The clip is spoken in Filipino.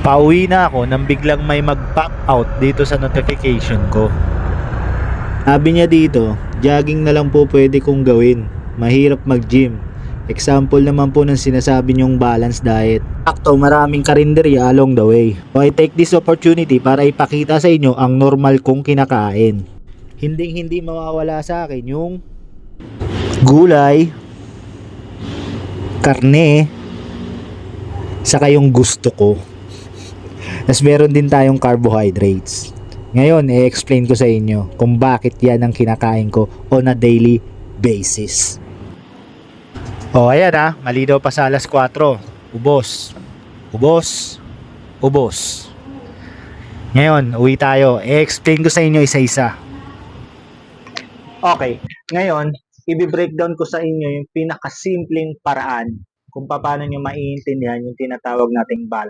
Pauwi na ako nang biglang may mag-pop out dito sa notification ko. Sabi niya dito, jogging na lang po pwede kong gawin. Mahirap mag-gym. Example naman po ng sinasabi niyong balance diet. Akto, maraming karinderya along the way. So I take this opportunity para ipakita sa inyo ang normal kong kinakain. Hindi mawawala sa akin yung gulay, karne, saka yung gusto ko. Tapos meron din tayong carbohydrates. Ngayon, i-explain ko sa inyo kung bakit yan ang kinakain ko on a daily basis. O, ayan ha. Malinaw pa sa alas 4. Ubos. Ubos. Ubos. Ngayon, uwi tayo. I-explain ko sa inyo isa-isa. Okay. Ngayon, i-breakdown ko sa inyo yung pinakasimpleng paraan kung paano nyo maiintindihan yung tinatawag nating balance.